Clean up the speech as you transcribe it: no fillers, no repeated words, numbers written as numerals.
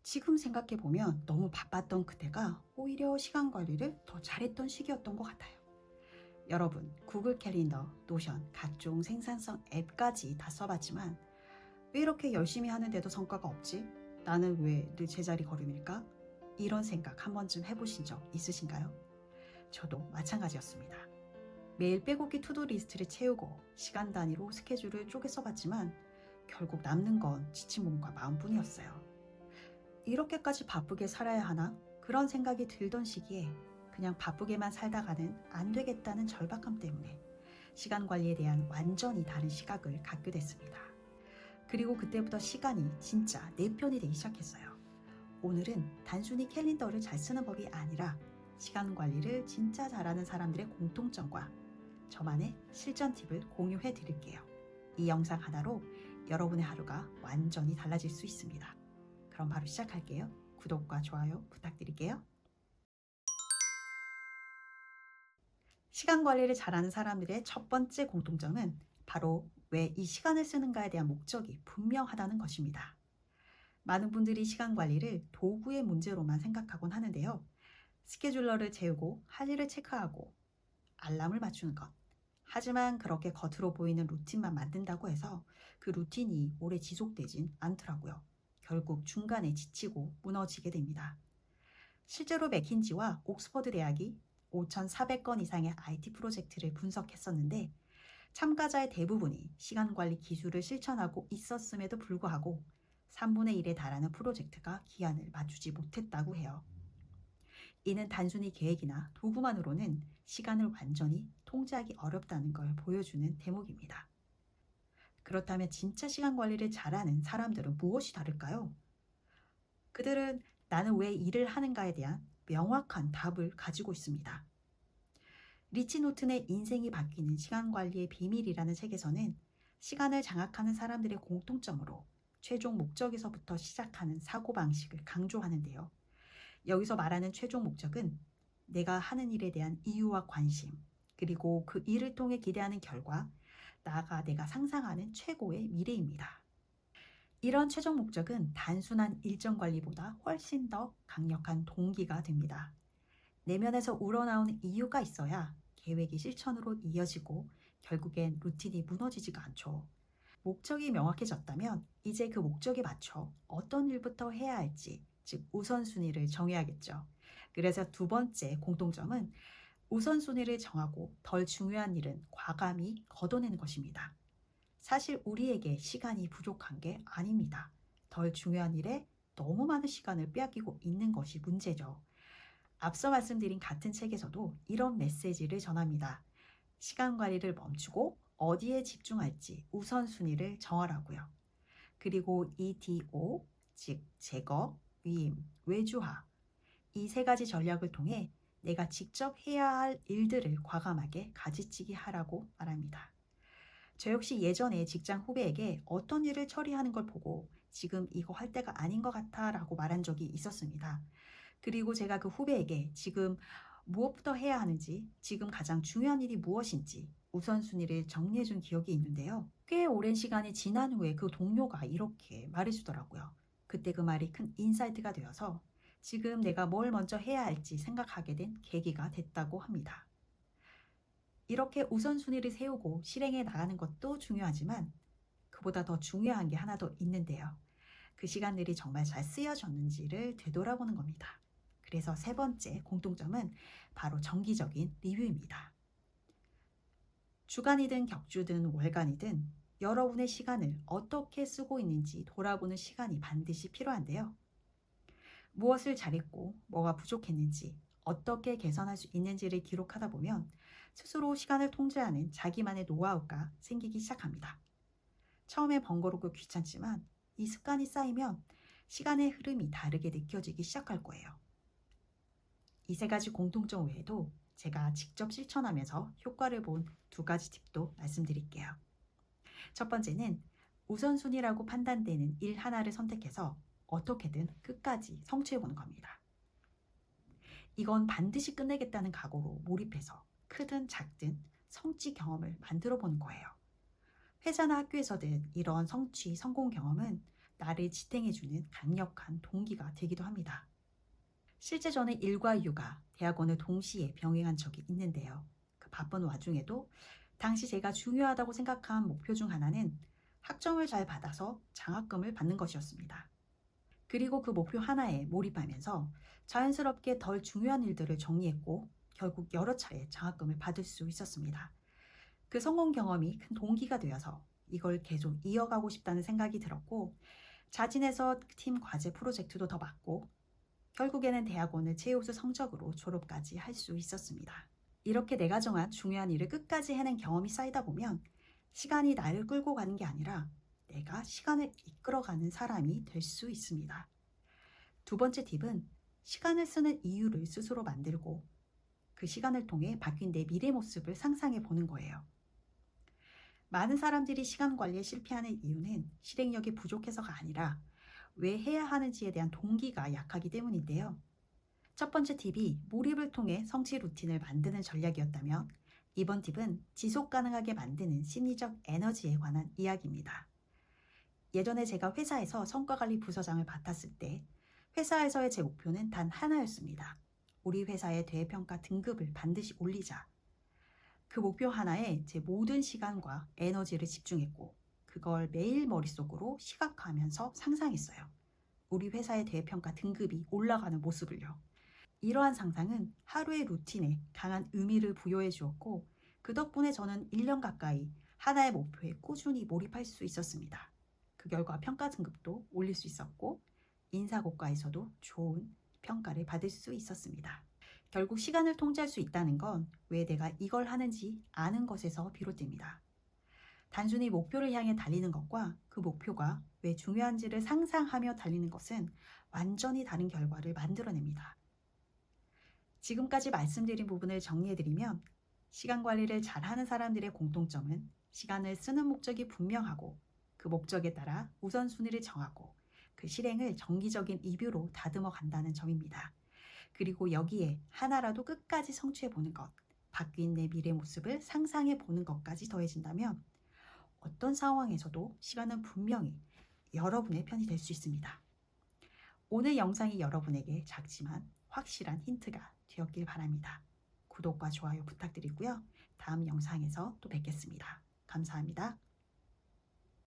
지금 생각해보면 너무 바빴던 그때가 오히려 시간 관리를 더 잘했던 시기였던 것 같아요. 여러분, 구글 캘린더, 노션, 각종 생산성 앱까지 다 써봤지만 왜 이렇게 열심히 하는데도 성과가 없지? 나는 왜 늘 제자리 걸음일까? 이런 생각 한 번쯤 해보신 적 있으신가요? 저도 마찬가지였습니다. 매일 빼곡히 투두 리스트를 채우고 시간 단위로 스케줄을 쪼개 써봤지만 결국 남는 건 지친 몸과 마음뿐이었어요. 이렇게까지 바쁘게 살아야 하나? 그런 생각이 들던 시기에 그냥 바쁘게만 살다가는 안 되겠다는 절박함 때문에 시간 관리에 대한 완전히 다른 시각을 갖게 됐습니다. 그리고 그때부터 시간이 진짜 내 편이 되기 시작했어요. 오늘은 단순히 캘린더를 잘 쓰는 법이 아니라 시간 관리를 진짜 잘하는 사람들의 공통점과 저만의 실전 팁을 공유해 드릴게요. 이 영상 하나로 여러분의 하루가 완전히 달라질 수 있습니다. 그럼 바로 시작할게요. 구독과 좋아요 부탁드릴게요. 시간 관리를 잘하는 사람들의 첫 번째 공통점은 바로 왜 이 시간을 쓰는가에 대한 목적이 분명하다는 것입니다. 많은 분들이 시간 관리를 도구의 문제로만 생각하곤 하는데요. 스케줄러를 채우고 할 일을 체크하고 알람을 맞추는 것. 하지만 그렇게 겉으로 보이는 루틴만 만든다고 해서 그 루틴이 오래 지속되진 않더라고요. 결국 중간에 지치고 무너지게 됩니다. 실제로 맥킨지와 옥스퍼드 대학이 5,400건 이상의 IT 프로젝트를 분석했었는데 참가자의 대부분이 시간 관리 기술을 실천하고 있었음에도 불구하고 3분의 1에 달하는 프로젝트가 기한을 맞추지 못했다고 해요. 이는 단순히 계획이나 도구만으로는 시간을 완전히 통제하기 어렵다는 걸 보여주는 대목입니다. 그렇다면 진짜 시간 관리를 잘하는 사람들은 무엇이 다를까요? 그들은 나는 왜 일을 하는가에 대한 명확한 답을 가지고 있습니다. 리치 노튼의 인생이 바뀌는 시간 관리의 비밀이라는 책에서는 시간을 장악하는 사람들의 공통점으로 최종 목적에서부터 시작하는 사고방식을 강조하는데요. 여기서 말하는 최종 목적은 내가 하는 일에 대한 이유와 관심, 그리고 그 일을 통해 기대하는 결과, 나아가 내가 상상하는 최고의 미래입니다. 이런 최종 목적은 단순한 일정 관리보다 훨씬 더 강력한 동기가 됩니다. 내면에서 우러나오는 이유가 있어야 계획이 실천으로 이어지고 결국엔 루틴이 무너지지가 않죠. 목적이 명확해졌다면 이제 그 목적에 맞춰 어떤 일부터 해야 할지, 즉 우선순위를 정해야겠죠. 그래서 두 번째 공통점은 우선순위를 정하고 덜 중요한 일은 과감히 걷어내는 것입니다. 사실 우리에게 시간이 부족한 게 아닙니다. 덜 중요한 일에 너무 많은 시간을 빼앗기고 있는 것이 문제죠. 앞서 말씀드린 같은 책에서도 이런 메시지를 전합니다. 시간 관리를 멈추고 어디에 집중할지 우선순위를 정하라고요. 그리고 EDO, 즉 제거, 위임, 외주화 이 세 가지 전략을 통해 내가 직접 해야 할 일들을 과감하게 가지치기 하라고 말합니다. 저 역시 예전에 직장 후배에게 어떤 일을 처리하는 걸 보고 지금 이거 할 때가 아닌 것 같아 라고 말한 적이 있었습니다. 그리고 제가 그 후배에게 지금 무엇부터 해야 하는지, 지금 가장 중요한 일이 무엇인지 우선순위를 정리해 준 기억이 있는데요. 꽤 오랜 시간이 지난 후에 그 동료가 이렇게 말해주더라고요. 그때 그 말이 큰 인사이트가 되어서 지금 내가 뭘 먼저 해야 할지 생각하게 된 계기가 됐다고 합니다. 이렇게 우선순위를 세우고 실행해 나가는 것도 중요하지만 그보다 더 중요한 게 하나 더 있는데요. 그 시간들이 정말 잘 쓰여졌는지를 되돌아보는 겁니다. 그래서 세 번째 공통점은 바로 정기적인 리뷰입니다. 주간이든 격주든 월간이든 여러분의 시간을 어떻게 쓰고 있는지 돌아보는 시간이 반드시 필요한데요. 무엇을 잘했고 뭐가 부족했는지 어떻게 개선할 수 있는지를 기록하다 보면 스스로 시간을 통제하는 자기만의 노하우가 생기기 시작합니다. 처음에 번거롭고 귀찮지만 이 습관이 쌓이면 시간의 흐름이 다르게 느껴지기 시작할 거예요. 이 세 가지 공통점 외에도 제가 직접 실천하면서 효과를 본 두 가지 팁도 말씀드릴게요. 첫 번째는 우선순위라고 판단되는 일 하나를 선택해서 어떻게든 끝까지 성취해보는 겁니다. 이건 반드시 끝내겠다는 각오로 몰입해서 크든 작든 성취 경험을 만들어 보는 거예요. 회사나 학교에서든 이런 성취, 성공 경험은 나를 지탱해주는 강력한 동기가 되기도 합니다. 실제 저는 일과 육아, 대학원을 동시에 병행한 적이 있는데요. 그 바쁜 와중에도 당시 제가 중요하다고 생각한 목표 중 하나는 학점을 잘 받아서 장학금을 받는 것이었습니다. 그리고 그 목표 하나에 몰입하면서 자연스럽게 덜 중요한 일들을 정리했고 결국 여러 차례 장학금을 받을 수 있었습니다. 그 성공 경험이 큰 동기가 되어서 이걸 계속 이어가고 싶다는 생각이 들었고 자진해서 팀 과제 프로젝트도 더 맡고 결국에는 대학원을 최우수 성적으로 졸업까지 할 수 있었습니다. 이렇게 내가 정한 중요한 일을 끝까지 해낸 경험이 쌓이다 보면 시간이 나를 끌고 가는 게 아니라 내가 시간을 이끌어가는 사람이 될 수 있습니다. 두 번째 팁은 시간을 쓰는 이유를 스스로 만들고 그 시간을 통해 바뀐 내 미래 모습을 상상해 보는 거예요. 많은 사람들이 시간 관리에 실패하는 이유는 실행력이 부족해서가 아니라 왜 해야 하는지에 대한 동기가 약하기 때문인데요. 첫 번째 팁이 몰입을 통해 성취 루틴을 만드는 전략이었다면 이번 팁은 지속 가능하게 만드는 심리적 에너지에 관한 이야기입니다. 예전에 제가 회사에서 성과관리 부서장을 맡았을 때 회사에서의 제 목표는 단 하나였습니다. 우리 회사의 대평가 등급을 반드시 올리자. 그 목표 하나에 제 모든 시간과 에너지를 집중했고 그걸 매일 머릿속으로 시각화하면서 상상했어요. 우리 회사의 대평가 등급이 올라가는 모습을요. 이러한 상상은 하루의 루틴에 강한 의미를 부여해 주었고 그 덕분에 저는 1년 가까이 하나의 목표에 꾸준히 몰입할 수 있었습니다. 그 결과 평가 등급도 올릴 수 있었고 인사고과에서도 좋은 평가를 받을 수 있었습니다. 결국 시간을 통제할 수 있다는 건 왜 내가 이걸 하는지 아는 것에서 비롯됩니다. 단순히 목표를 향해 달리는 것과 그 목표가 왜 중요한지를 상상하며 달리는 것은 완전히 다른 결과를 만들어냅니다. 지금까지 말씀드린 부분을 정리해드리면 시간 관리를 잘하는 사람들의 공통점은 시간을 쓰는 목적이 분명하고 그 목적에 따라 우선순위를 정하고 그 실행을 정기적인 리뷰로 다듬어 간다는 점입니다. 그리고 여기에 하나라도 끝까지 성취해 보는 것, 바뀐 내 미래 모습을 상상해 보는 것까지 더해진다면 어떤 상황에서도 시간은 분명히 여러분의 편이 될 수 있습니다. 오늘 영상이 여러분에게 작지만 확실한 힌트가 되었길 바랍니다. 구독과 좋아요 부탁드리고요. 다음 영상에서 또 뵙겠습니다. 감사합니다.